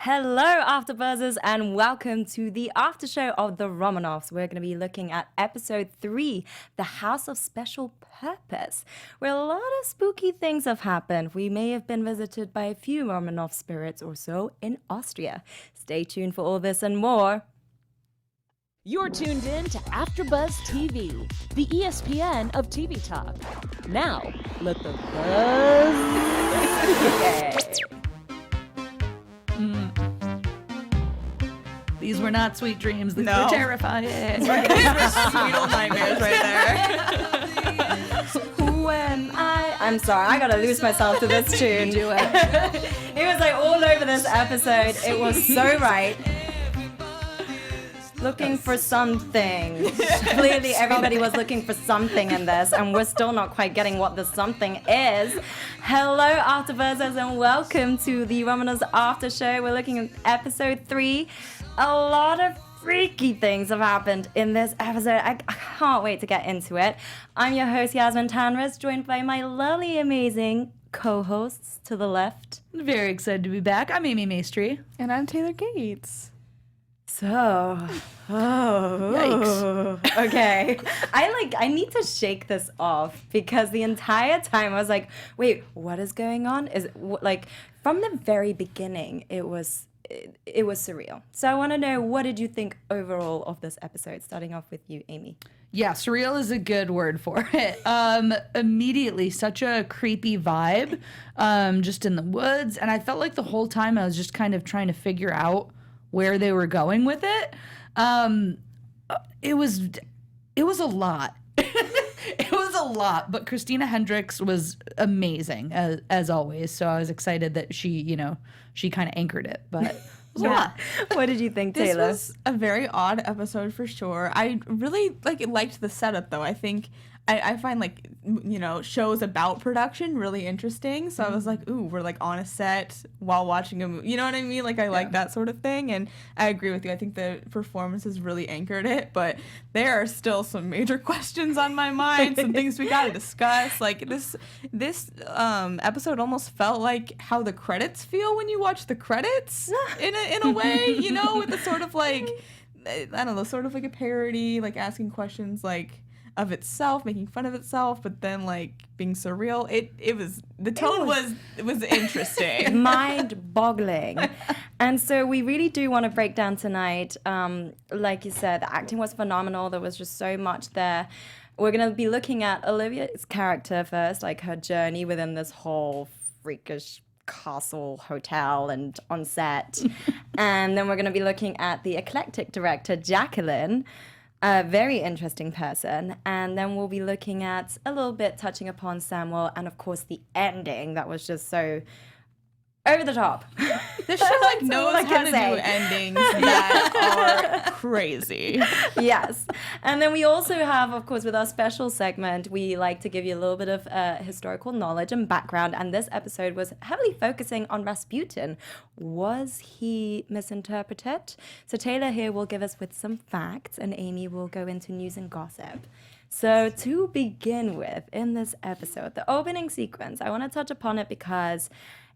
Hello, AfterBuzzers, and welcome to the after show of the Romanoffs. We're going to be looking at episode 3, The House of Special Purpose, where a lot of spooky things have happened. We may have been visited by a few Romanov spirits or so in Austria. Stay tuned for all this and more. You're tuned in to AfterBuzz TV, the ESPN of TV talk. Now, let the buzz begin. These were not sweet dreams. These No. were terrifying. These were sweet old nightmares right there. I'm sorry, I gotta lose myself to this tune. Do it. It was like all over this episode. It was so right. Looking for something. Clearly everybody was looking for something in this, and we're still not quite getting what the something is. Hello, AfterBuzzers, and welcome to the Romanovs After Show. We're looking at episode 3. A lot of freaky things have happened in this episode. I can't wait to get into it. I'm your host, Yasmine Tanres, joined by my lovely, amazing co-hosts to the left. Very excited to be back. I'm Amy Maestri. And I'm Taylor Gates. So, Yikes. Okay. I need to shake this off because the entire time I was like, wait, what is going on? Like from the very beginning, it was surreal. So I want to know, what did you think overall of this episode? Starting off with you, Amy. Yeah, surreal is a good word for it. Immediately, such a creepy vibe, just in the woods. And I felt like the whole time I was just kind of trying to figure out where they were going with it. It was a lot. It was a lot, but Christina Hendricks was amazing as always. So I was excited that she kind of anchored it, but it was a lot. What did you think, This Taylor? was a very odd episode for sure. I really liked the setup though. I think I find shows about production really interesting. So I was like, ooh, we're like on a set while watching a movie. You know what I mean? Like I like that sort of thing. And I agree with you. I think the performances really anchored it. But there are still some major questions on my mind. Some things we gotta discuss. Like this episode almost felt like how the credits feel when you watch the credits in a way. You know, with the sort of like I don't know, sort of like a parody, like asking questions like of itself, making fun of itself, but then like being surreal. It was the tone was interesting. Mind-boggling. And so we really do want to break down tonight. Like you said, the acting was phenomenal. There was just so much there. We're going to be looking at Olivia's character first, like her journey within this whole freakish castle hotel and on set. And then we're going to be looking at the eclectic director, Jacqueline, a very interesting person. And then we'll be looking at a little bit touching upon Samuel and, of course, the ending that was just so over the top. This show like That's all knows I how can to say. do endings that are crazy. Yes. And then we also have, of course, with our special segment, we like to give you a little bit of historical knowledge and background. And this episode was heavily focusing on Rasputin. Was he misinterpreted? So Taylor here will give us with some facts, and Amy will go into news and gossip. So to begin with, in this episode, the opening sequence, I want to touch upon it because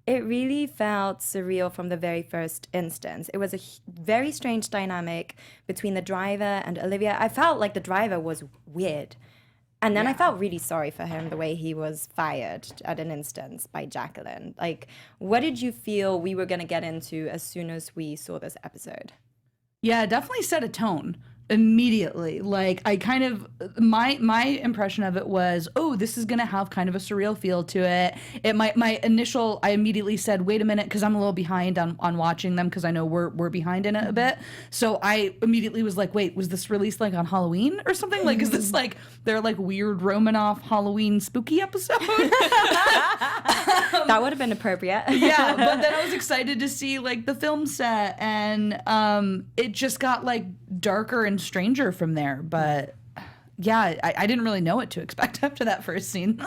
it really felt surreal from the very first instance. It was a very strange dynamic between the driver and Olivia. I felt like the driver was weird. And then I felt really sorry for him, the way he was fired at an instance by Jacqueline. Like, what did you feel we were going to get into as soon as we saw this episode? Yeah, it definitely set a tone immediately. Like I kind of my impression of it was, oh, this is gonna have kind of a surreal feel to it. I immediately said, wait a minute, because I'm a little behind on watching them because I know we're behind in it a bit. So I immediately was like, wait, was this released like on Halloween or something? Like, is this like their like weird Romanoff Halloween spooky episode? That would have been appropriate. Yeah, but then I was excited to see like the film set, and it just got like darker and stranger from there. But yeah, I didn't really know what to expect after that first scene.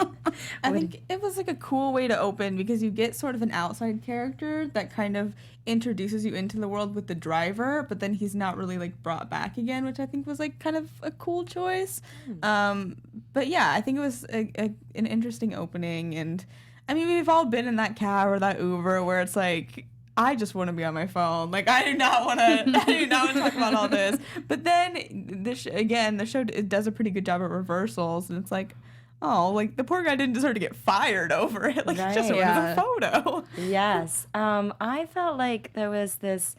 I think it was like a cool way to open because you get sort of an outside character that kind of introduces you into the world with the driver, but then he's not really like brought back again, which I think was like kind of a cool choice. But yeah, I think it was an interesting opening. And I mean, we've all been in that cab or that Uber where it's like, I just want to be on my phone. Like, I do not want to talk about all this. But then the show does a pretty good job at reversals, and it's like, oh, like the poor guy didn't deserve to get fired over it. Like, he just wanted a photo. Yes. I felt like there was this,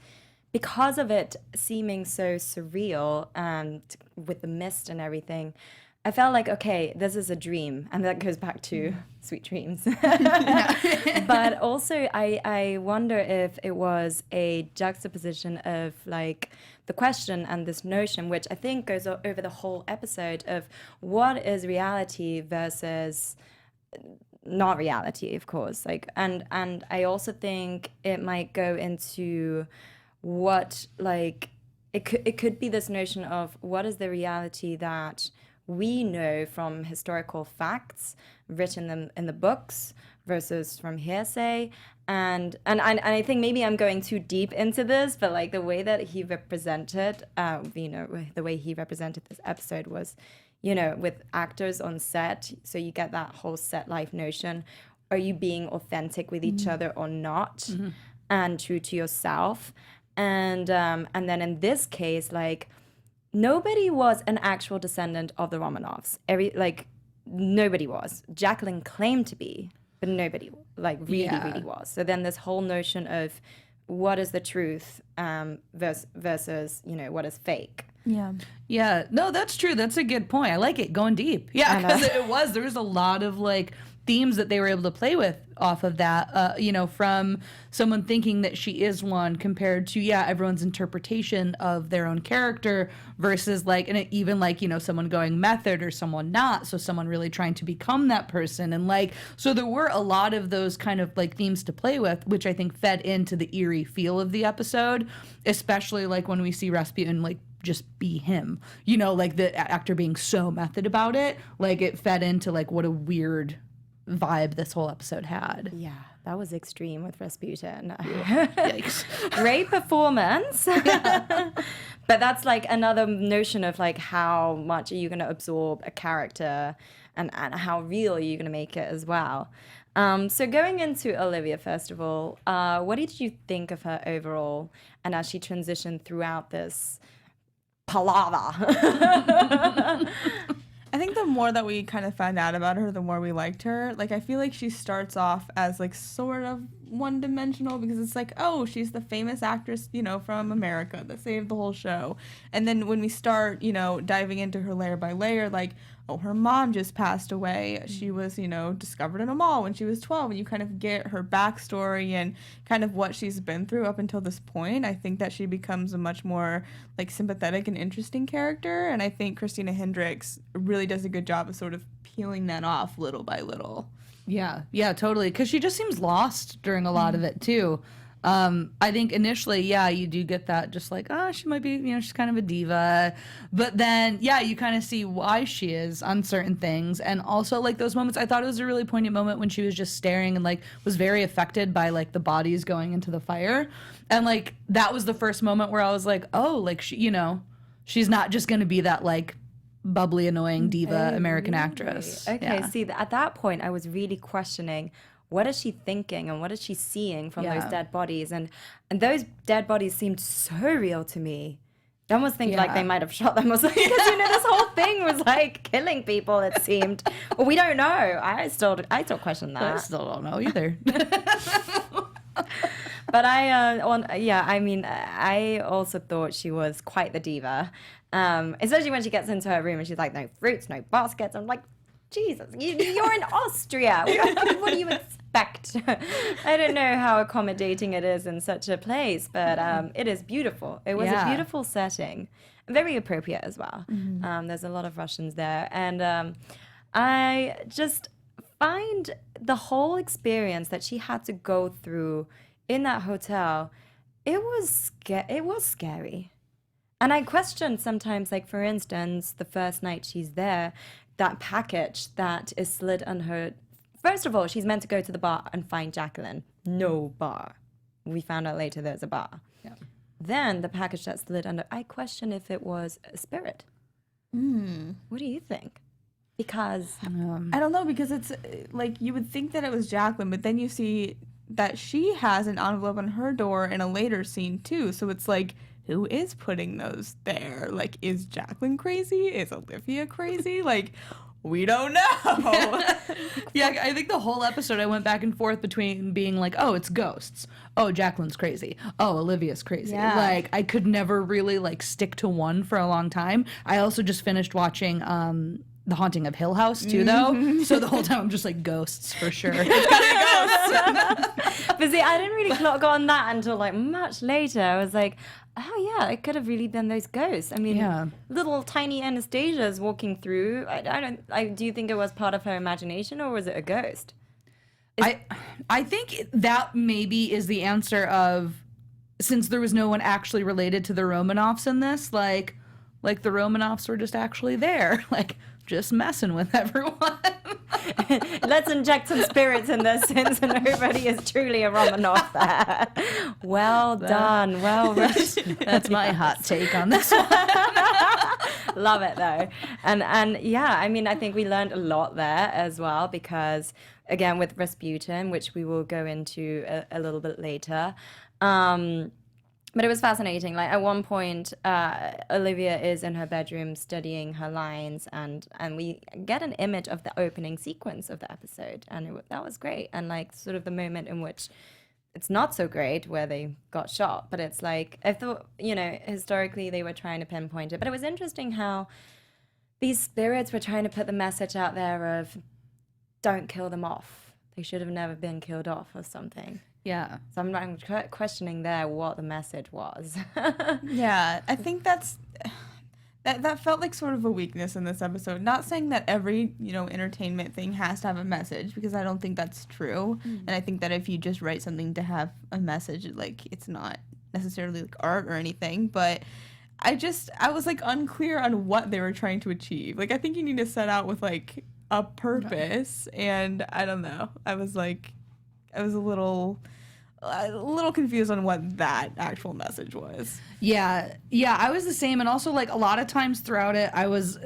because of it seeming so surreal and with the mist and everything, I felt like, okay, this is a dream. And that goes back to sweet dreams. But also, I wonder if it was a juxtaposition of like the question and this notion, which I think goes over the whole episode, of what is reality versus not reality, of course. Like, and I also think it might go into what, like, it could be this notion of what is the reality that we know from historical facts written in the books versus from hearsay. And I think maybe I'm going too deep into this, but like the way that he represented, the way he represented this episode was, with actors on set. So you get that whole set life notion. Are you being authentic with each other or not? And true to yourself? And then in this case, like, nobody was an actual descendant of the Romanovs. Nobody was. Jacqueline claimed to be, but nobody really was. So then this whole notion of what is the truth versus what is fake. Yeah. No, that's true. That's a good point. I like it, going deep. Yeah, because there was a lot of like themes that they were able to play with off of that, from someone thinking that she is one compared to, everyone's interpretation of their own character versus like, and even like, someone going method or someone not. So someone really trying to become that person. And like, so there were a lot of those kind of like themes to play with, which I think fed into the eerie feel of the episode, especially like when we see Rasputin like just be him, like the actor being so method about it, like it fed into like what a weird vibe this whole episode had. Yeah, that was extreme with Rasputin. Yikes. Great performance. But that's like another notion of like how much are you going to absorb a character and how real are you going to make it as well. So going into Olivia, first of all, what did you think of her overall and as she transitioned throughout this palaver? I think the more that we kind of found out about her, the more we liked her. Like, I feel like she starts off as, like, sort of one-dimensional because it's like, oh, she's the famous actress, from America that saved the whole show. And then when we start, diving into her layer by layer, like, oh, her mom just passed away. She was, discovered in a mall when she was 12. And you kind of get her backstory and kind of what she's been through up until this point. I think that she becomes a much more, like, sympathetic and interesting character. And I think Christina Hendricks really does a good job of sort of peeling that off little by little. Yeah, totally. Because she just seems lost during a lot of it, too. I think initially, you do get that just like, she might be, she's kind of a diva. But then, you kind of see why she is on certain things. And also, like, those moments, I thought it was a really poignant moment when she was just staring and, like, was very affected by, like, the bodies going into the fire. And, like, that was the first moment where I was like, oh, like, she, she's not just going to be that, like, bubbly, annoying diva American actress. Okay, see, at that point, I was really questioning, what is she thinking and what is she seeing from those dead bodies? And those dead bodies seemed so real to me. I almost think like they might have shot them or something because this whole thing was like killing people, it seemed. Well, we don't know. I still question that. I still don't know either. But I also thought she was quite the diva, especially when she gets into her room and she's like, no fruits, no baskets. I'm like, Jesus, you're in Austria. What do you expect? I don't know how accommodating it is in such a place, but it is beautiful. It was a beautiful setting, very appropriate as well. There's a lot of Russians there, and I just find the whole experience that she had to go through in that hotel, it was scary. And I questioned sometimes, like, for instance, the first night she's there, that package that is slid on her. First of all, she's meant to go to the bar and find Jacqueline. No bar. We found out later there's a bar. Yeah. Then the package that slid under, I question if it was a spirit. What do you think? Because I don't know, because it's like you would think that it was Jacqueline, but then you see that she has an envelope on her door in a later scene too. So it's like, who is putting those there? Like, is Jacqueline crazy? Is Olivia crazy? Like, we don't know. Yeah, I think the whole episode I went back and forth between being like, oh, it's ghosts. Oh, Jacqueline's crazy. Oh, Olivia's crazy. Yeah. Like, I could never really, like, stick to one for a long time. I also just finished watching The Haunting of Hill House, too, though. So the whole time I'm just like, ghosts, for sure. It's gotta be ghosts. But see, I didn't really clock on that until like much later. I was like, oh yeah, it could have really been those ghosts. I mean, Yeah. little tiny Anastasia's walking through. Do you think it was part of her imagination or was it a ghost? I think that maybe is the answer of, since there was no one actually related to the Romanoffs in this, like the Romanoffs were just actually there, like just messing with everyone. Let's inject some spirits in this since nobody is truly a Romanoff there. Well done. Well written. That's my hot take on this one. Love it though. And yeah, I mean, I think we learned a lot there as well because, again, with Rasputin, which we will go into a little bit later, but it was fascinating. Like at one point, Olivia is in her bedroom studying her lines, and we get an image of the opening sequence of the episode, and that was great. And like sort of the moment in which it's not so great where they got shot, but it's like I thought, historically they were trying to pinpoint it, but it was interesting how these spirits were trying to put the message out there of don't kill them off. They should have never been killed off or something. Yeah. So I'm questioning there what the message was. Yeah, I think that felt like sort of a weakness in this episode. Not saying that every, entertainment thing has to have a message, because I don't think that's true. And I think that if you just write something to have a message, like, it's not necessarily like art or anything, but I was like unclear on what they were trying to achieve. Like, I think you need to set out with like a purpose, and I don't know. I was a little confused on what that actual message was. Yeah, I was the same, and also like a lot of times throughout it, I was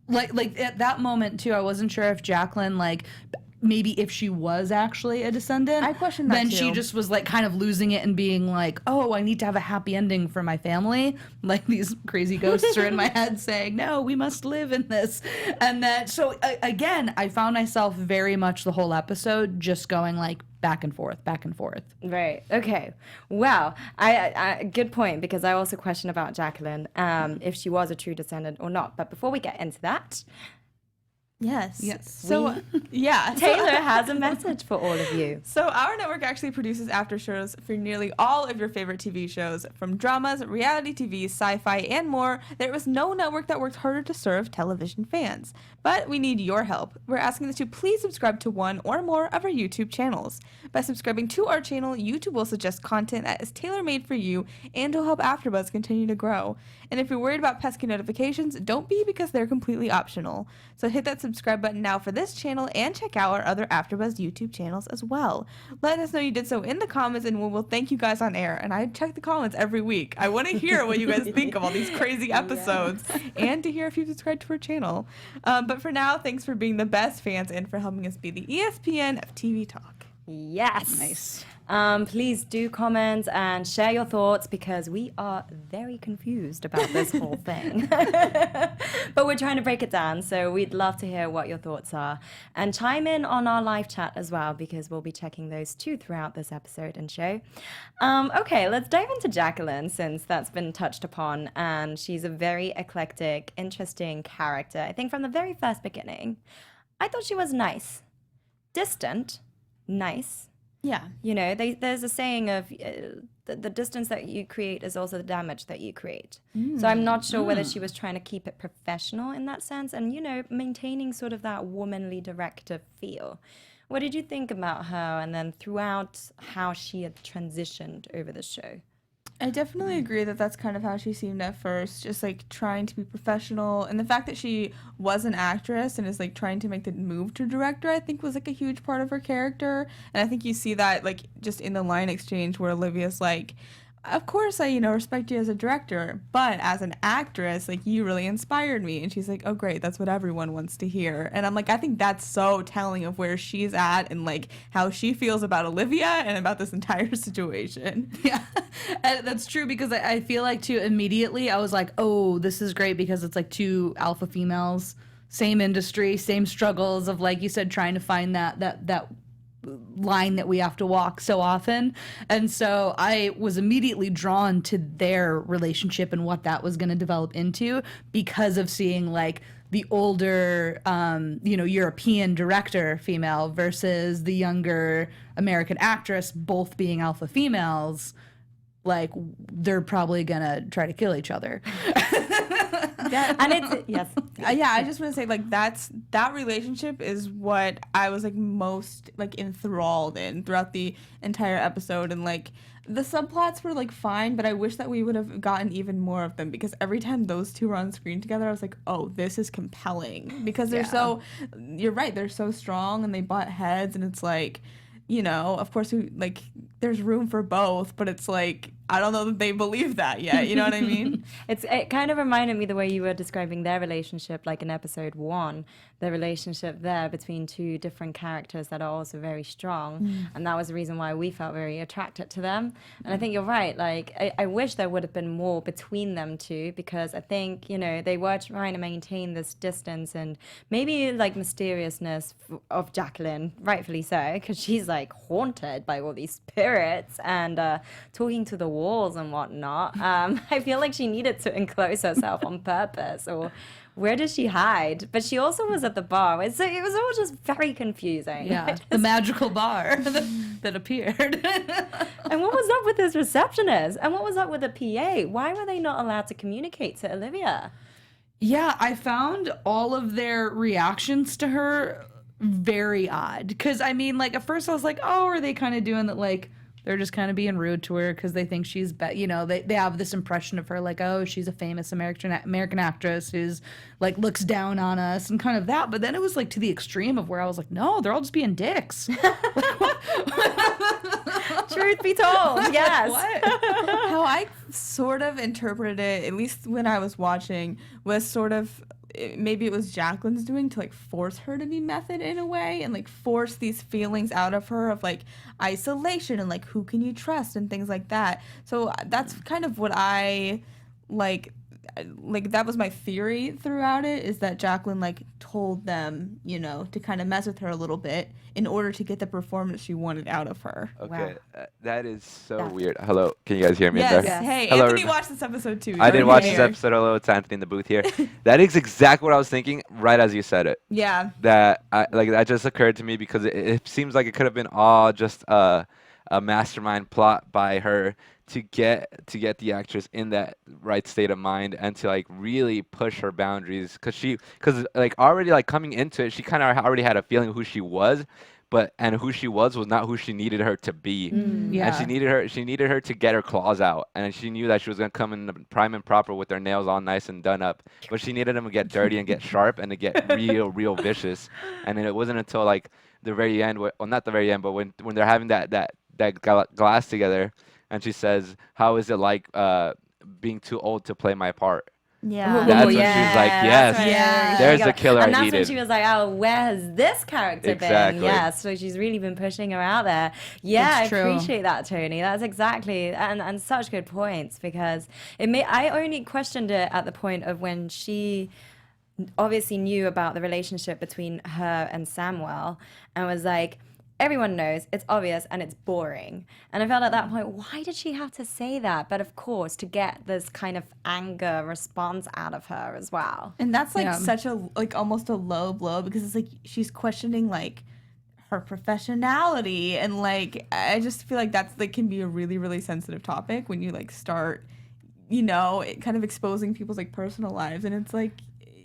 like at that moment too, I wasn't sure if Jacqueline, like, maybe if she was actually a descendant. I questioned that then too. she just was like kind of losing it and being like, oh, I need to have a happy ending for my family. Like these crazy ghosts are in my head saying, no, we must live in this. And that, so again, I found myself very much the whole episode just going like back and forth. Right. Okay. Well, I good point, because I also question about Jacqueline, if she was a true descendant or not. But before we get into that, Yes. So, yeah. Taylor has a message for all of you. So our network actually produces after shows for nearly all of your favorite TV shows, from dramas, reality TV, sci-fi, and more. There was no network that worked harder to serve television fans. But we need your help. We're asking that you please subscribe to one or more of our YouTube channels. By subscribing to our channel, YouTube will suggest content that is tailor-made for you and will help AfterBuzz continue to grow. And if you're worried about pesky notifications, don't be, because they're completely optional. So hit that subscribe button now for this channel and check out our other AfterBuzz YouTube channels as well. Let us know you did so in the comments, and we'll thank you guys on air. And I check the comments every week. I want to hear what you guys think of all these crazy episodes and to hear if you've subscribed to our channel. But for now, thanks for being the best fans and for helping us be the ESPN of TV talk. Yes. Nice. Please do comment and share your thoughts, because we are very confused about this whole thing. But we're trying to break it down, so we'd love to hear what your thoughts are. And chime in on our live chat as well, because we'll be checking those too throughout this episode and show. Okay, let's dive into Jacqueline, since that's been touched upon. And she's a very eclectic, interesting character. I think from the very first beginning, I thought she was nice. Distant, nice. Yeah. There's a saying of the distance that you create is also the damage that you create. So I'm not sure whether she was trying to keep it professional in that sense and, maintaining sort of that womanly directive feel. What did you think about her, and then throughout how she had transitioned over the show? I definitely agree that that's kind of how she seemed at first, just like trying to be professional. And the fact that she was an actress and is like trying to make the move to director, I think was like a huge part of her character. And I think you see that like just in the line exchange where Olivia's like, of course I, respect you as a director, but as an actress, like, you really inspired me. And she's like, oh, great, that's what everyone wants to hear. And I'm like, I think that's so telling of where she's at and, like, how she feels about Olivia and about this entire situation. Yeah, and that's true because I feel like, too, immediately I was like, oh, this is great because it's, like, two alpha females, same industry, same struggles of, like you said, trying to find that line that we have to walk so often. And so I was immediately drawn to their relationship and what that was going to develop into because of seeing like the older European director female versus the younger American actress, both being alpha females. Like, they're probably gonna try to kill each other. And it's yes. Yeah, I just want to say, like, that relationship is what I was, like, most, like, enthralled in throughout the entire episode. And, like, the subplots were, like, fine, but I wish that we would have gotten even more of them because every time those two were on screen together, I was like, oh, this is compelling. Because they're you're right, they're so strong and they butt heads, and it's like, of course, there's room for both, but it's like, I don't know that they believe that yet. You know what I mean? It kind of reminded me the way you were describing their relationship, like in episode 1, the relationship there between two different characters that are also very strong. And that was the reason why we felt very attracted to them. And I think you're right. Like, I wish there would have been more between them two because I think, they were trying to maintain this distance and maybe like mysteriousness of Jacqueline, rightfully so, because she's like haunted by all these spirits and talking to the walls and whatnot. I feel like she needed to enclose herself on purpose, or where does she hide? But she also was at the bar, so it was all just very confusing. Yeah, the magical bar that appeared. And what was up with this receptionist? And what was up with the PA? Why were they not allowed to communicate to Olivia? Yeah, I found all of their reactions to her very odd. Because, I mean, like, at first I was like, oh, are they kind of doing that, like, they're just kind of being rude to her because they think she's, they have this impression of her like, oh, she's a famous American actress who's like looks down on us and kind of that. But then it was like to the extreme of where I was like, no, they're all just being dicks. Truth be told, yes. How I sort of interpreted it, at least when I was watching, was sort of, maybe it was Jacqueline's doing to like force her to be method in a way and like force these feelings out of her of like isolation and like who can you trust and things like that. So that's kind of what I like that was my theory throughout it, is that Jacqueline like told them, to kind of mess with her a little bit in order to get the performance she wanted out of her. Okay, that is so weird. Hello, can you guys hear me? Yes. In there? Yes. Hey, hello, Anthony watched this episode too. I didn't watch this episode. Hello, it's Anthony in the booth here. That is exactly what I was thinking right as you said it. Yeah. That just occurred to me because it seems like it could have been all just a mastermind plot by her to get the actress in that right state of mind and to like really push her boundaries because like already like coming into it, she kind of already had a feeling of who she was, and who she was not who she needed her to be. Yeah. And she needed her to get her claws out, and she knew that she was gonna come in prime and proper with her nails all nice and done up, but she needed them to get dirty and get sharp and to get real vicious. And then it wasn't until like the very end, well, not the very end, but when they're having that glass together, and she says, "How is it like being too old to play my part?" Yeah. That's when she's like, yes, Yeah. there's the killer and I that's needed. when she was like, oh, where has this character Exactly. been? Yeah, so she's really been pushing her out there. Yeah, It's I true. appreciate that, Tony. That's exactly, and such good points, because I only questioned it at the point of when she obviously knew about the relationship between her and Samuel and was like, everyone knows, it's obvious, and it's boring. And I felt at that point, why did she have to say that? But of course, to get this kind of anger response out of her as well. And that's like such a like almost a low blow, because it's like she's questioning like her professionality, and like I just feel like that's like can be a really, really sensitive topic when you like start, it kind of exposing people's like personal lives, and it's like,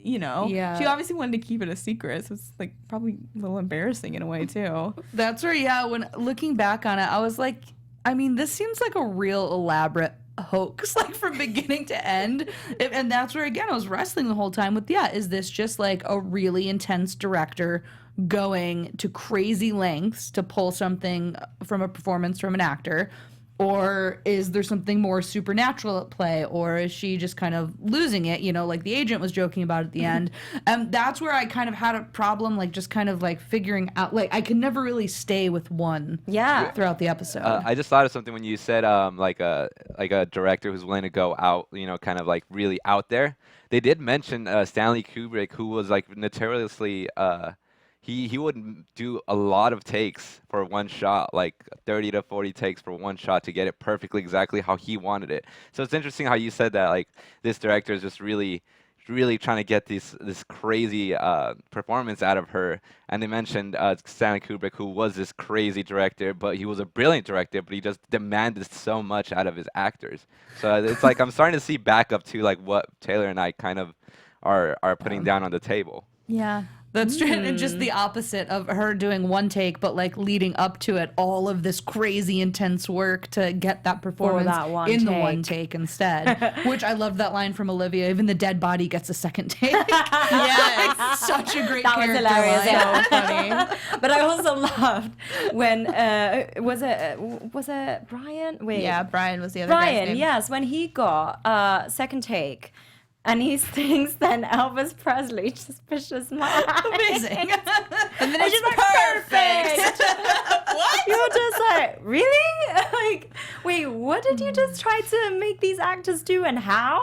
she obviously wanted to keep it a secret, so it's like probably a little embarrassing in a way too. That's where, when looking back on it, I was like, I mean, this seems like a real elaborate hoax, like from beginning to end. And that's where, again, I was wrestling the whole time with, is this just like a really intense director going to crazy lengths to pull something from a performance from an actor? Or is there something more supernatural at play? Or is she just kind of losing it, like the agent was joking about at the end? That's where I kind of had a problem, like just kind of like figuring out, like I could never really stay with one throughout the episode. I just thought of something when you said like a director who's willing to go out, kind of like really out there. They did mention Stanley Kubrick, who was like notoriously he would do a lot of takes for one shot, like 30 to 40 takes for one shot to get it perfectly exactly how he wanted it. So it's interesting how you said that, like this director is just really trying to get this crazy performance out of her. And they mentioned Stanley Kubrick, who was this crazy director, but he was a brilliant director, but he just demanded so much out of his actors. So it's like I'm starting to see back up to like what Taylor and I kind of are putting down on the table. Yeah. That's true. And just the opposite of her doing one take, but like leading up to it, all of this crazy intense work to get that performance the one take instead. Which I love that line from Olivia. Even the dead body gets a second take. Yes. Such a great That was character hilarious. line. So funny. But I also loved when was it Brian? Wait. Yeah, Brian was the other guy's Brian, name. yes, when he got second take. And he thinks then Elvis Presley suspicious mind. Amazing. And then It's it's just perfect. What? You were just like, really? Like, wait, what did you just try to make these actors do and how?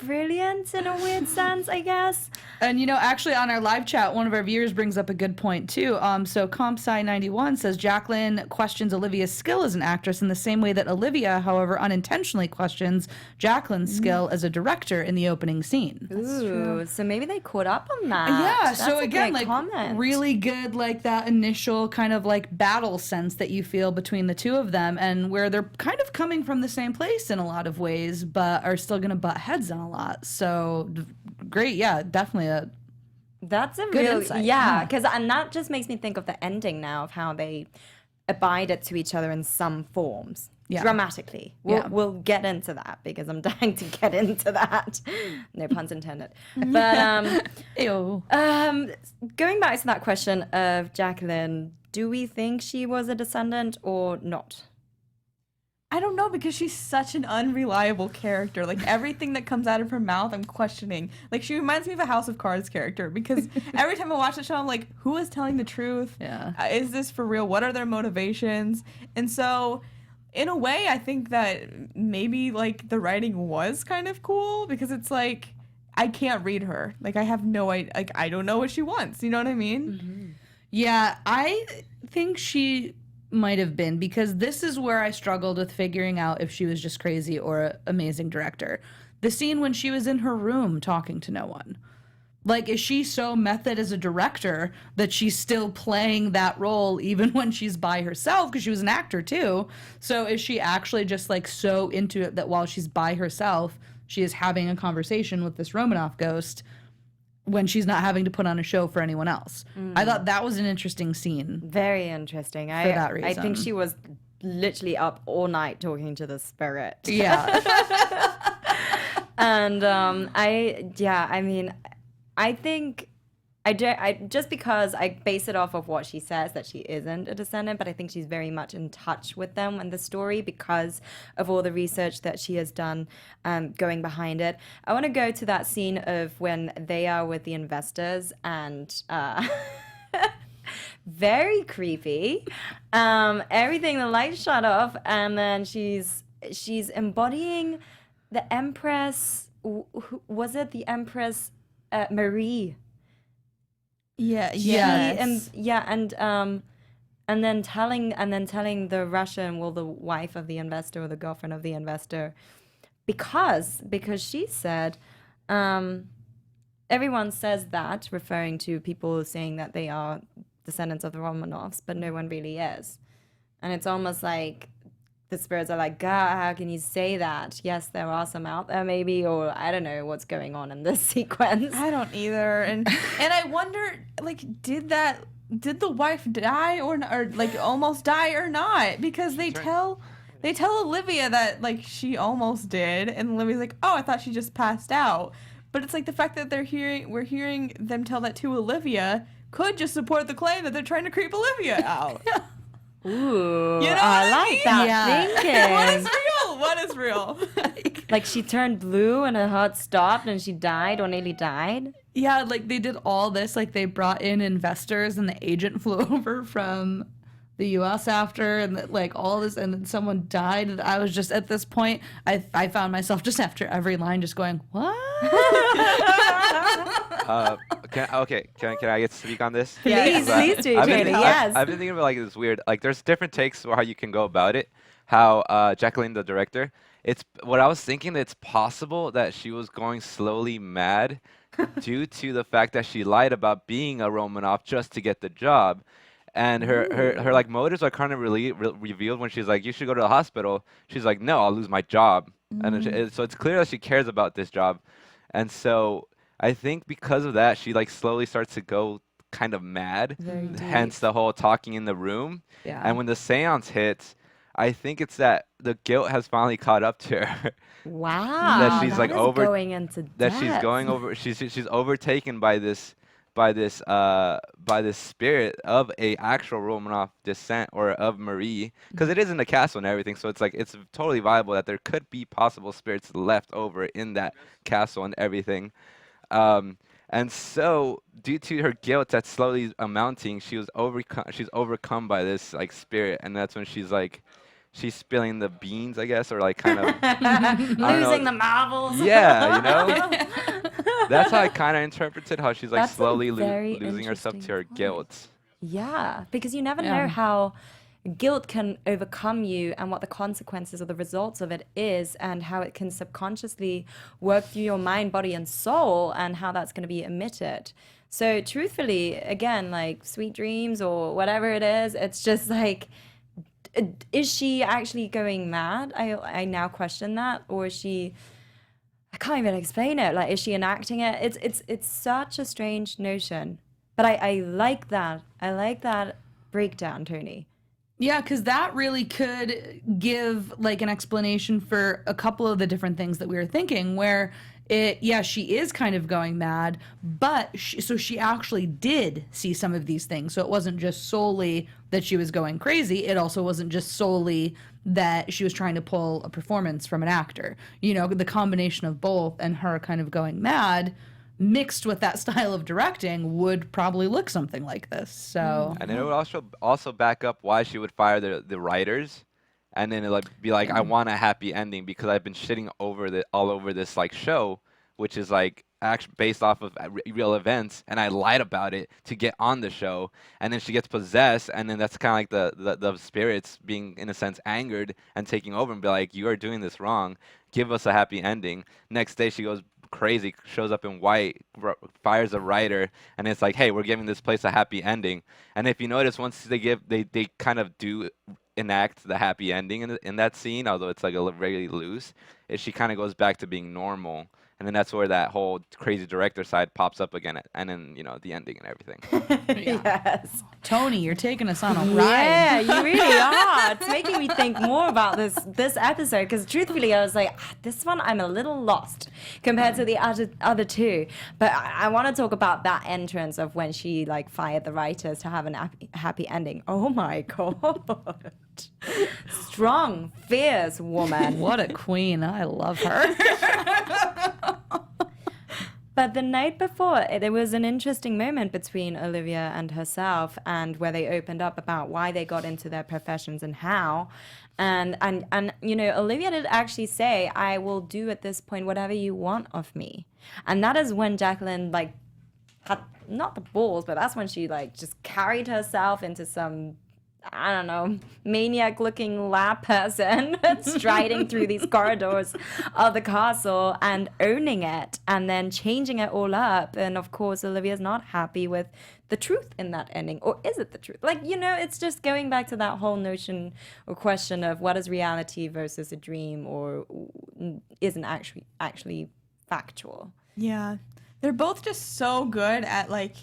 Brilliant in a weird sense, I guess. And actually on our live chat, one of our viewers brings up a good point too. So CompSci91 says Jacqueline questions Olivia's skill as an actress in the same way that Olivia, however, unintentionally questions Jacqueline's skill as a director in the opening scene. Ooh, so maybe they caught up on that. Yeah, That's so a again, great like comment. really good, like that initial kind of like battle sense that you feel between the two of them, and where they're kind of coming from the same place in a lot of ways, but are still going to butt heads on a lot. So great, yeah, definitely That's a good real, insight. yeah, because and that just makes me think of the ending now of how they abided to each other in some forms. Yeah. Dramatically. We'll get into that because I'm dying to get into that. No puns intended. But Ew. going back to that question of Jacqueline, do we think she was a descendant or not? I don't know, because she's such an unreliable character. Like everything that comes out of her mouth, I'm questioning. Like she reminds me of a House of Cards character, because every time I watch the show, I'm like, who is telling the truth? Yeah. Is this for real? What are their motivations? And so, in a way, I think that maybe like the writing was kind of cool, because it's like I can't read her. Like I have no idea. Like I don't know what she wants. You know what I mean? Mm-hmm. Yeah, I think she might have been, because this is where I struggled with figuring out if she was just crazy or an amazing director. The scene when she was in her room talking to no one. Like, is she so method as a director that she's still playing that role even when she's by herself? Because she was an actor too. So is she actually just like so into it that while she's by herself, she is having a conversation with this Romanoff ghost when she's not having to put on a show for anyone else? I thought that was an interesting scene. Very interesting. For that reason. I think she was literally up all night talking to the spirit. Yeah. And I think just because I base it off of what she says that she isn't a descendant, but I think she's very much in touch with them and the story because of all the research that she has done going behind it. I want to go to that scene of when they are with the investors and very creepy. Everything, the lights shut off, and then she's embodying the Empress. Was it the Empress Marie? Yeah. Yes. And then telling the Russian, well, the wife of the investor or the girlfriend of the investor, because she said, everyone says that, referring to people saying that they are descendants of the Romanovs, but no one really is, and it's almost like the spirits are like, God, how can you say that? Yes, there are some out there maybe, or I don't know what's going on in this sequence. I don't either. And I wonder, like, did the wife die or like almost die or not? Because they tell Olivia that like she almost did, and Olivia's like, oh, I thought she just passed out. But it's like the fact that we're hearing them tell that to Olivia could just support the claim that they're trying to creep Olivia out. Ooh, You know I what I like mean? that Yeah. thinking. What is real? Like she turned blue and her heart stopped and she died or nearly died. Yeah, like they did all this, like they brought in investors and the agent flew over from the US after and like all this, and then someone died. And I was just at this point, I found myself just after every line just going, what? Can I get to speak on this? Please, Because please do, I've been, Tony. I've- Yes. I've been thinking about like this weird, like there's different takes for how you can go about it. How Jacqueline, the director, it's what I was thinking that it's possible that she was going slowly mad due to the fact that she lied about being a Romanoff just to get the job. And her like motives are kind of really revealed when she's like, you should go to the hospital. She's like, no, I'll lose my job. So it's clear that she cares about this job. And so I think because of that, she like slowly starts to go kind of mad. Very deep. Hence the whole talking in the room. Yeah. And when the seance hits, I think it's that the guilt has finally caught up to her. Wow. That she's, like, is over- going into That she's depth. going over. She's overtaken by this spirit of a actual Romanov descent or of Marie, because it is in the castle and everything. So it's like it's totally viable that there could be possible spirits left over in that castle and everything. And so, due to her guilt that's slowly amounting, she's overcome by this like spirit, and that's when she's like, she's spilling the beans, I guess, or like kind of Losing the marbles. yeah, you know. That's how I kind of interpreted how she's like That's a slowly very losing herself to her interesting point. guilt. Yeah, because you never Yeah. know how guilt can overcome you and what the consequences or the results of it is, and how it can subconsciously work through your mind, body, and soul, and how that's going to be emitted. So, truthfully, again, like sweet dreams or whatever it is, it's just like, is she actually going mad? I now question that, or is she? I can't even explain it. Like, is she enacting it? It's such a strange notion. But I like that. I like that breakdown, Tony. Yeah, because that really could give like an explanation for a couple of the different things that we were thinking, where she is kind of going mad, but she actually did see some of these things. So it wasn't just solely that she was going crazy. It also wasn't just solely that she was trying to pull a performance from an actor. You know, the combination of both and her kind of going mad mixed with that style of directing would probably look something like this. So And it would also back up why she would fire the writers, and then it like be like, I want a happy ending because I've been shitting all over this like show, which is like actually based off of real events, and I lied about it to get on the show, and then she gets possessed, and then that's kind of like the spirits being in a sense angered and taking over and be like, you are doing this wrong, give us a happy ending. Next day she goes crazy, shows up in white, fires a writer, and it's like, hey, we're giving this place a happy ending. And if you notice, once they kind of do enact the happy ending in that scene, although it's like very loose, she kind of goes back to being normal. And then that's where that whole crazy director side pops up again, and then the ending and everything. Yes. Tony, you're taking us on a ride. Yeah, you really are. It's making me think more about this episode, because truthfully, I was like, this one I'm a little lost compared to the other two. But I want to talk about that entrance of when she like fired the writers to have an happy ending. Oh my god. Strong, fierce woman. What a queen. I love her. But the night before, there was an interesting moment between Olivia and herself, and where they opened up about why they got into their professions and how. And Olivia did actually say, I will do at this point whatever you want of me. And that is when Jacqueline like had not the balls, but that's when she like just carried herself into some, I don't know, maniac-looking lab person striding through these corridors of the castle and owning it, and then changing it all up. And of course, Olivia's not happy with the truth in that ending. Or is it the truth? Like, it's just going back to that whole notion or question of what is reality versus a dream, or isn't actually factual. Yeah. They're both just so good at like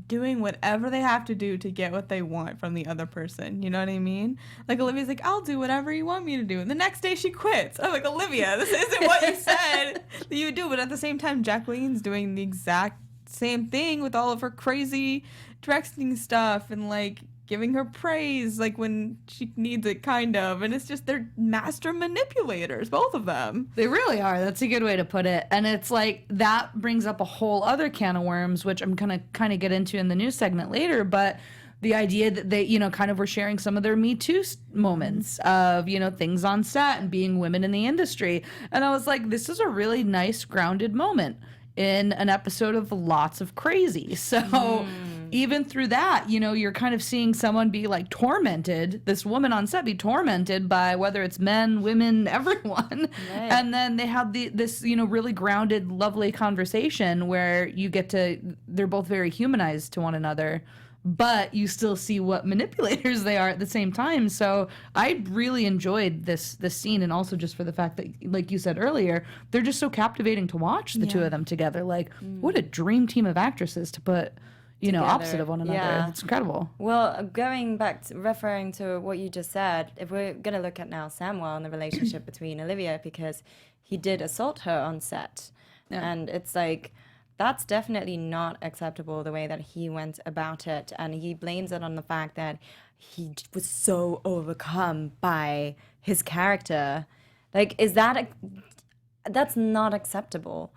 doing whatever they have to do to get what they want from the other person. You know what I mean? Like Olivia's like, I'll do whatever you want me to do. And the next day she quits. I'm like, Olivia, this isn't what you said that you would do. But at the same time, Jacqueline's doing the exact same thing with all of her crazy directing stuff. And like, giving her praise like when she needs it, kind of. And it's just they're master manipulators, both of them. They really are. That's a good way to put it. And it's like that brings up a whole other can of worms, which I'm gonna kind of get into in the news segment later. But the idea that they, kind of were sharing some of their Me Too moments of, things on set and being women in the industry. And I was like, this is a really nice grounded moment in an episode of lots of crazy. So even through that, you're kind of seeing someone be like tormented, this woman on set be tormented by whether it's men, women, everyone. Right. And then they have this, really grounded, lovely conversation where they're both very humanized to one another, but you still see what manipulators they are at the same time. So I really enjoyed this scene, and also just for the fact that, like you said earlier, they're just so captivating to watch the two of them together. Like, what a dream team of actresses to put, together. Opposite of one another. Yeah. It's incredible. Well, going back to referring to what you just said, if we're going to look at now Samuel and the relationship between Olivia, because he did assault her on set. Yeah. And it's like, that's definitely not acceptable, the way that he went about it. And he blames it on the fact that he was so overcome by his character. Like, that's not acceptable.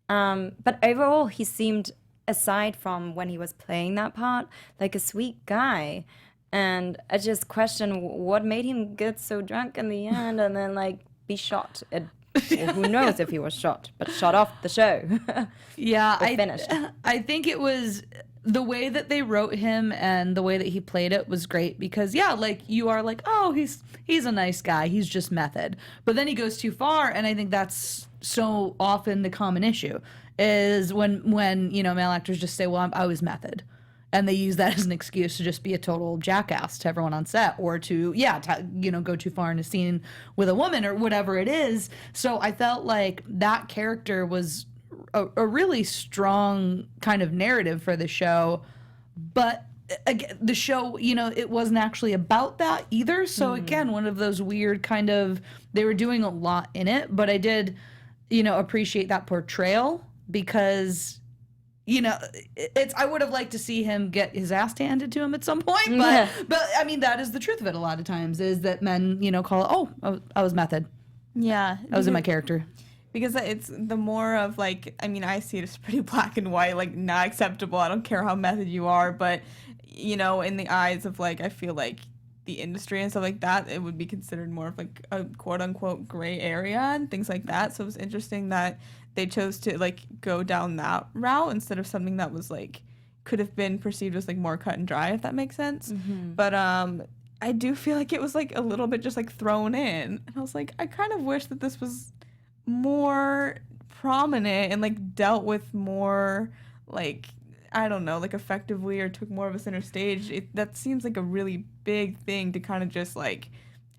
But overall, he seemed, aside from when he was playing that part, like a sweet guy. And I just question what made him get so drunk in the end and then, like, be shot. Well, who knows if he was shot, but shot off the show. Yeah, finished. I think it was the way that they wrote him and the way that he played it was great because, like, you are like, oh, he's a nice guy. He's just method. But then he goes too far, and I think that's so often the common issue is when male actors just say, well, I was method. And they use that as an excuse to just be a total jackass to everyone on set, or to go too far in a scene with a woman or whatever it is. So I felt like that character was a really strong kind of narrative for the show. But again, the show, it wasn't actually about that either. So again, one of those weird kind of, they were doing a lot in it, but I did, appreciate that portrayal because I would have liked to see him get his ass handed to him at some point, but I mean, that is the truth of it a lot of times, is that men, call it, oh, I was method. Yeah. I was in my character. Because it's the more of, like, I mean, I see it as pretty black and white, like, not acceptable. I don't care how method you are, but, in the eyes of, like, I feel like the industry and stuff like that, it would be considered more of, like, a quote-unquote gray area and things like that. So it was interesting that they chose to, like, go down that route instead of something that was, like, could have been perceived as, like, more cut and dry, if that makes sense. But I do feel like it was, like, a little bit just, like, thrown in. And I was like, I kind of wish that this was more prominent and, like, dealt with more, like, I don't know, like, effectively, or took more of a center stage. That seems like a really big thing to kind of just, like,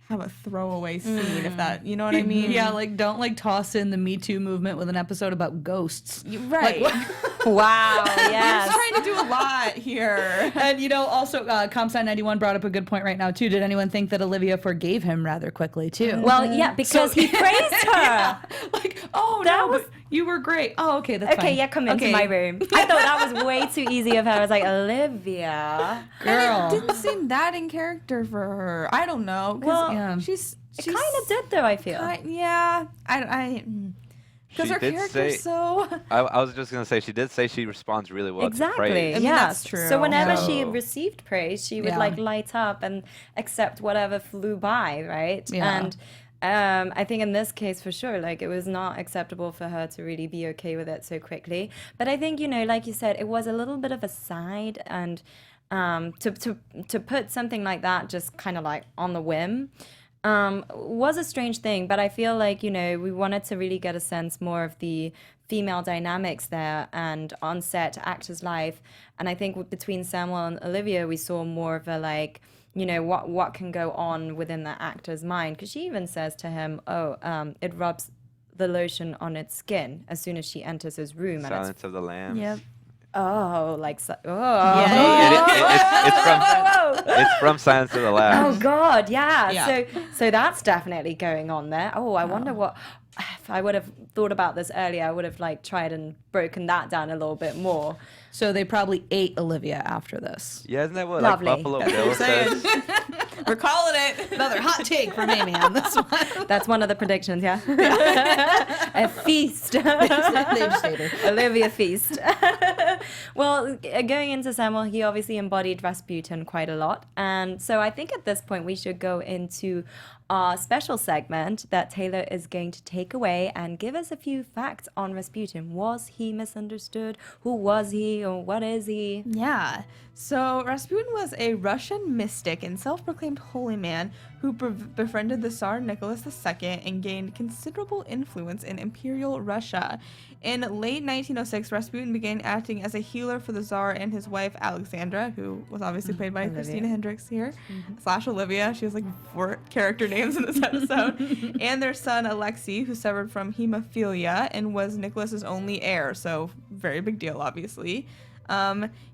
have a throwaway scene, if that, you know what I mean? Yeah, like, don't, like, toss in the Me Too movement with an episode about ghosts. Right. Like, wow, yes. You're trying to do a lot here. And, also, Comsign91 brought up a good point right now, too. Did anyone think that Olivia forgave him rather quickly, too? Well, yeah, because he praised her. Yeah. Like, oh, but you were great. Oh, okay, that's fine. Okay, yeah, come into my room. I thought that was way too easy of her. I was like, Olivia. Girl. It didn't seem that in character for her. I don't know. Well, she's it kind of did, though, I feel. Because her character's so... I was just going to say, she did say she responds really well to praise. Exactly, I mean, that's true. So whenever she received praise, she would, like, light up and accept whatever flew by, right? Yeah. And I think in this case, for sure, like, it was not acceptable for her to really be okay with it so quickly. But I think, like you said, it was a little bit of a side, and to put something like that just kind of, like, on the whim, was a strange thing. But I feel like, we wanted to really get a sense more of the female dynamics there and on set actors' life. And I think between Samuel and Olivia, we saw more of a, like, what can go on within the actor's mind. Because she even says to him, it rubs the lotion on its skin as soon as she enters his room. Silence of the Lambs. Yep. Oh, like, It's from Silence of the Lambs. Oh God, yeah. So that's definitely going on there. Oh, I wonder what. I would have thought about this earlier, I would have like tried and broken that down a little bit more. So they probably ate Olivia after this. Yeah, isn't that what Lovely. like Buffalo Bill says? We're calling it. Another hot take from Amy on this one. That's one of the predictions, yeah. A feast. They've stated. Olivia feast. Well, going into Samuel, he obviously embodied Rasputin quite a lot. And so I think at this point we should go into our special segment that Taylor is going to take away and give us a few facts on Rasputin. Was he misunderstood? Who was he, or what is he? Yeah. So Rasputin was a Russian mystic and self-proclaimed holy man who befriended the Tsar Nicholas II and gained considerable influence in Imperial Russia. In late 1906, Rasputin began acting as a healer for the Tsar and his wife Alexandra, who was obviously played by Christina Hendricks here, / Olivia. She has like 4 character names in this episode. And their son Alexei, who suffered from hemophilia and was Nicholas's only heir, so very big deal, obviously.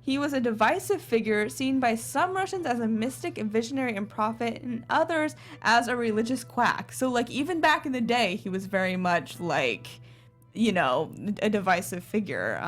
He was a divisive figure seen by some Russians as a mystic, a visionary, and prophet, and others as a religious quack. So, like, even back in the day, he was very much like, you know, a divisive figure.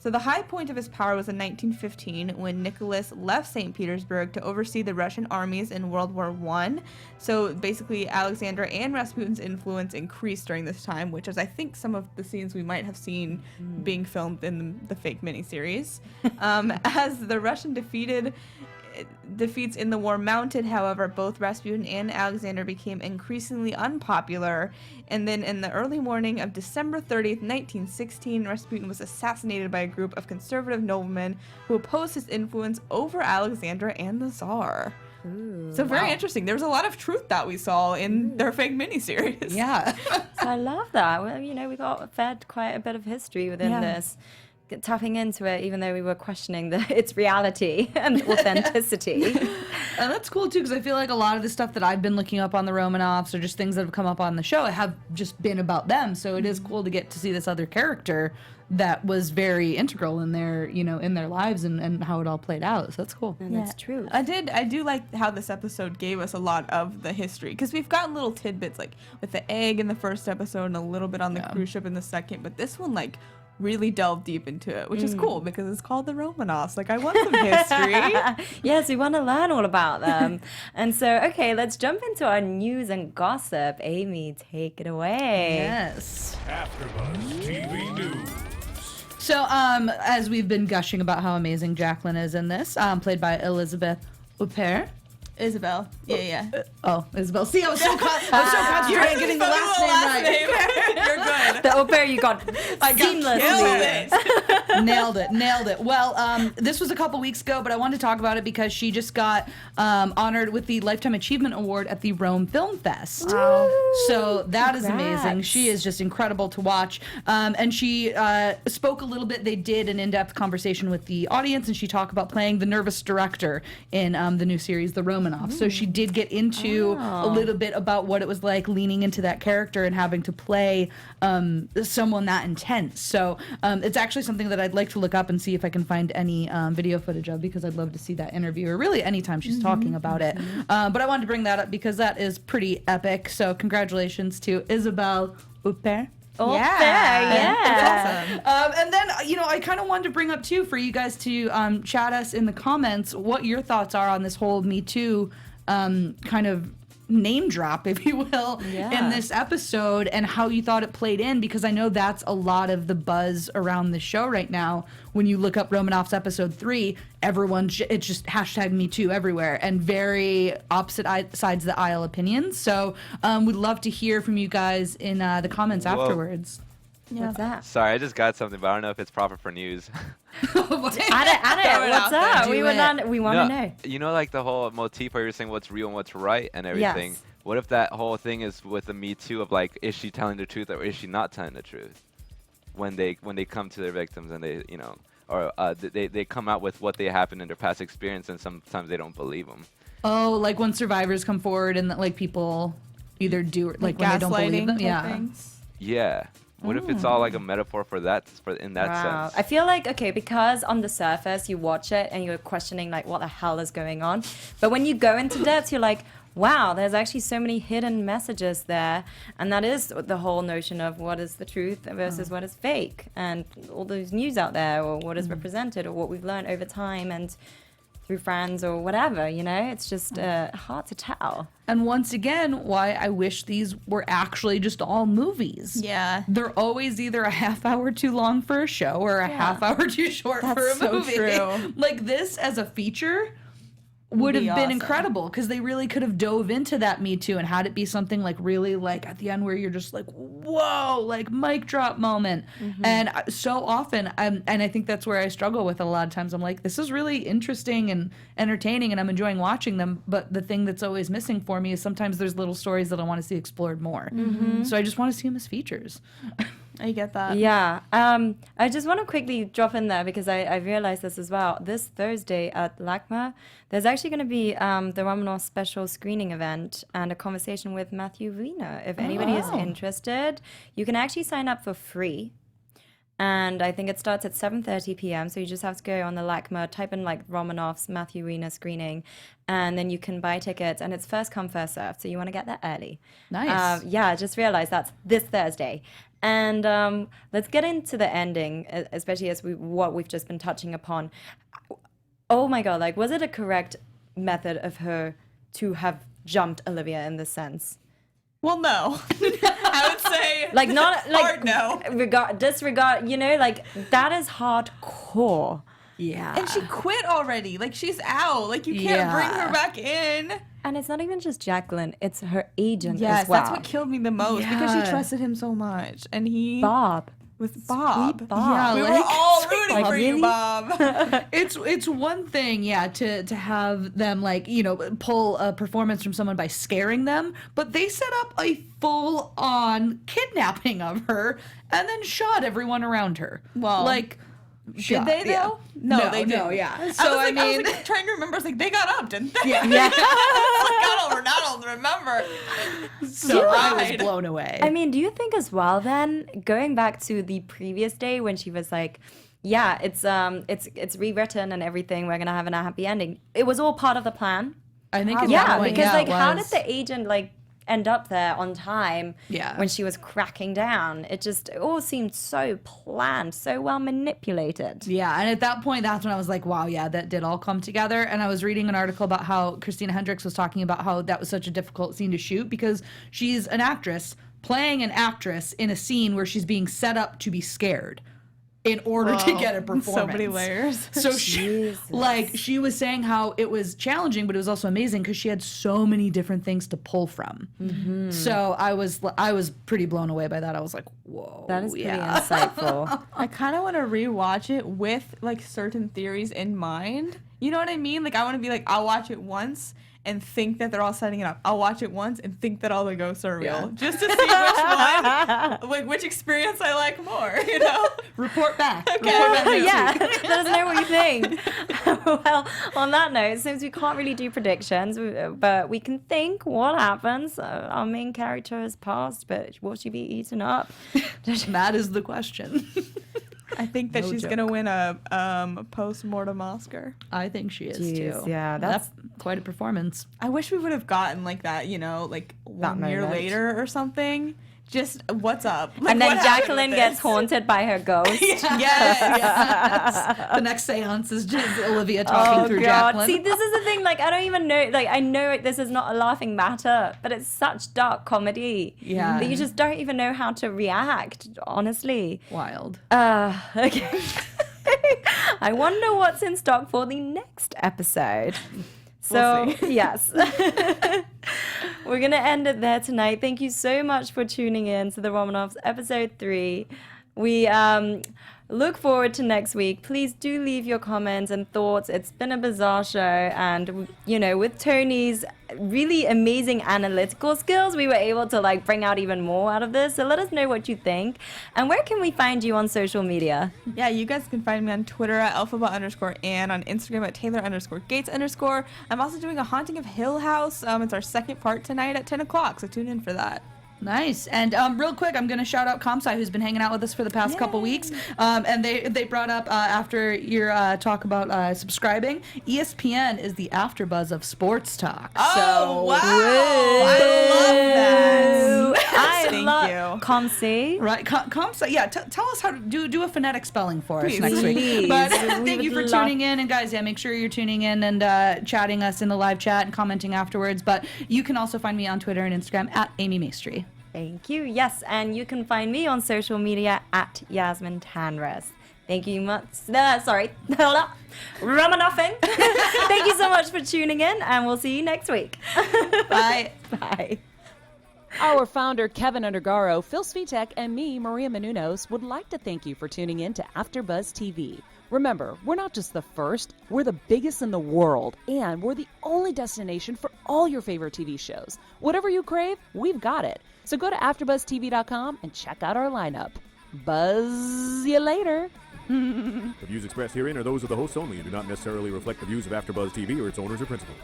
So the high point of his power was in 1915 when Nicholas left St. Petersburg to oversee the Russian armies in World War I. So basically Alexander and Rasputin's influence increased during this time, which is I think some of the scenes we might have seen being filmed in the fake miniseries. As the Russian defeats in the war mounted, however, both Rasputin and Alexander became increasingly unpopular, and then in the early morning of December 30th, 1916, Rasputin was assassinated by a group of conservative noblemen who opposed his influence over Alexander and the Tsar. So very interesting. There was a lot of truth that we saw in their fake miniseries. Yeah. So I love that. Well, you know, we got fed quite a bit of history within this. Tapping into it, even though we were questioning its reality and authenticity. And that's cool too, because I feel like a lot of the stuff that I've been looking up on the Romanoffs or just things that have come up on the show have just been about them. So it is cool to get to see this other character that was very integral in their, you know, in their lives and how it all played out. So that's cool. And that's true. I do like how this episode gave us a lot of the history, because we've gotten little tidbits like with the egg in the first episode and a little bit on the cruise ship in the second, but this one like really delved deep into it, which is cool because it's called the Romanoffs. Like, I want some history. Yes, we want to learn all about them. And so, okay, let's jump into our news and gossip. Amy, take it away. Yes. AfterBuzz TV News. So, as we've been gushing about how amazing Jacqueline is in this, played by Elizabeth Huppert. Isabel. Yeah. Oh, Isabel. See, I was so concentrated on getting the last name right. You're good. The au pair you got seamlessly. Nailed it. Well, this was a couple weeks ago, but I wanted to talk about it because she just got honored with the Lifetime Achievement Award at the Rome Film Fest. Wow. So that is amazing. Congrats. She is just incredible to watch. And she spoke a little bit. They did an in-depth conversation with the audience, and she talked about playing the nervous director in the new series, The Romanoffs. So she did get into a little bit about what it was like leaning into that character and having to play someone that intense. So it's actually something that I'd like to look up and see if I can find any video footage of, because I'd love to see that interview, or really anytime she's talking about it. But I wanted to bring that up because that is pretty epic. So congratulations to Isabelle Huppert. Oh, Yeah. fair, yeah. That's awesome. And then, you know, I kind of wanted to bring up, too, for you guys to chat us in the comments what your thoughts are on this whole Me Too kind of name drop, if you will, in this episode, and how you thought it played in, because I know that's a lot of the buzz around the show right now. When you look up Romanoffs episode 3, it's just hashtag Me Too everywhere, and very opposite sides of the aisle opinions. So we'd love to hear from you guys in the comments afterwards. What's that? Sorry, I just got something, but I don't know if it's proper for news. Add it. What's up? We want to know. You know, like the whole motif where you're saying what's real and what's right and everything. Yes. What if that whole thing is with the Me Too of like, is she telling the truth or is she not telling the truth? When they come to their victims and they, you know, or they come out with what they happened in their past experience, and sometimes they don't believe them. Oh, like when survivors come forward and like people either do like when they don't believe them. Yeah. Things. Yeah. What if it's all like a metaphor for that, in that sense? I feel like, okay, because on the surface you watch it and you're questioning like what the hell is going on, but when you go into depth, you're like, wow, there's actually so many hidden messages there. And that is the whole notion of what is the truth versus what is fake, and all those news out there, or what is represented, or what we've learned over time and through friends or whatever, it's just hard to tell. And once again, why I wish these were actually just all movies. Yeah. They're always either a half hour too long for a show or a half hour too short for a so movie. true. Like this as a feature would have been awesome. incredible, because they really could have dove into that Me Too and had it be something like really like at the end where you're just like, whoa, like mic drop moment. And so often, and I think that's where I struggle with it a lot of times. I'm like, this is really interesting and entertaining and I'm enjoying watching them. But the thing that's always missing for me is sometimes there's little stories that I want to see explored more. So I just want to see them as features. I get that. Yeah. I just want to quickly drop in there because I realized this as well. This Thursday at LACMA, there's actually going to be the Romanovs special screening event and a conversation with Matthew Weiner. If anybody is interested, you can actually sign up for free. And I think it starts at 7:30 p.m. So you just have to go on the LACMA, type in like Romanoffs, Matthew Weiner screening, and then you can buy tickets. And it's first come, first served. So you want to get there early. Nice. Yeah, I just realized that's this Thursday. And let's get into the ending, especially as what we've just been touching upon. Oh my God, like, was it a correct method of her to have jumped Olivia in this sense? Well, no. I would say Like, not like hard no. disregard, like that is hardcore. Yeah. And she quit already. Like, she's out. Like, you can't bring her back in. And it's not even just Jacqueline, it's her agent Yes, as well. that's what killed me the most because she trusted him so much. And he... Bob. With Bob. Sweet Bob. Yeah, We were like- all rooting Like, for really? you, Bob. It's one thing, to have them like, pull a performance from someone by scaring them, but they set up a full-on kidnapping of her and then shot everyone around her. Well, like, Did they, though? No, they didn't. No, yeah. So, I was trying to remember. I was like, they got up, didn't they? Yeah. I don't remember. so I was Right. blown away. I mean, do you think as well then, going back to the previous day when she was like, yeah, it's rewritten and everything, we're gonna have a happy ending. It was all part of the plan. I think at Yeah, that point, because like it how did was. the agent like end up there on time when she was cracking down? It all seemed so planned, so well manipulated. Yeah, and at that point, that's when I was like, wow, yeah, that did all come together. And I was reading an article about how Christina Hendricks was talking about how that was such a difficult scene to shoot because she's an actress playing an actress in a scene where she's being set up to be scared in order to get a performance. So many layers. So she was saying how it was challenging, but it was also amazing because she had so many different things to pull from. Mm-hmm. So I was pretty blown away by that. I was like, whoa, That is pretty insightful. I kind of want to rewatch it with like certain theories in mind. You know what I mean? Like I want to be like, I'll watch it once and think that they're all setting it up. I'll watch it once and think that all the ghosts are real, just to see which one, like which experience I like more. Report back. Okay. Yeah, let us know what you think. Well, on that note, since we can't really do predictions, but we can think what happens. Our main character has passed, but will she be eaten up? That is the question. I think that she's gonna win a post-mortem Oscar. I think she is Jeez, too. yeah, that's quite a performance. I wish we would have gotten like that, like 1 year moment. later or something. Just what's up? Like, and then what happened Jacqueline with gets this? haunted by her ghost. Yes. The next seance is just Olivia talking through Jacqueline. See, this is the thing. Like, I don't even know. Like, I know this is not a laughing matter, but it's such dark comedy. Yeah. That you just don't even know how to react. Honestly. Wild. Okay. I wonder what's in stock for the next episode. So, We'll see. yes. We're going to end it there tonight. Thank you so much for tuning in to the Romanovs episode 3. We look forward to next week. Please do leave your comments and thoughts. It's been a bizarre show. And, with Tony's really amazing analytical skills, we were able to bring out even more out of this. So let us know what you think. And where can we find you on social media? Yeah, you guys can find me on Twitter at Alphaba_Ann, on Instagram at Taylor_Gates_. I'm also doing a Haunting of Hill House. It's our second part tonight at 10 o'clock, so tune in for that. Nice. And real quick, I'm going to shout out Comsci, who's been hanging out with us for the past couple weeks. And they brought up, after your talk about subscribing, ESPN is the AfterBuzz of sports talk. Oh, wow. I love that. I Thank love you. Comsci. Right, Comsci. Yeah, tell us how to do a phonetic spelling for us Please. next week. Please. But We thank you for would love- tuning in, and guys, yeah, make sure you're tuning in and chatting us in the live chat and commenting afterwards. But you can also find me on Twitter and Instagram at Amy Maestri. Thank you. Yes, and you can find me on social media at Yasmine Tanres. Thank you much. Sorry. Romanoffing. Thank you so much for tuning in, and we'll see you next week. Bye. Bye. Our founder, Keven Undergaro, Phil Svitek, and me, Maria Menounos, would like to thank you for tuning in to AfterBuzz TV. Remember, we're not just the first, we're the biggest in the world, and we're the only destination for all your favorite TV shows. Whatever you crave, we've got it. So go to AfterBuzzTV.com and check out our lineup. Buzz you later. The views expressed herein are those of the hosts only and do not necessarily reflect the views of AfterBuzz TV or its owners or principals.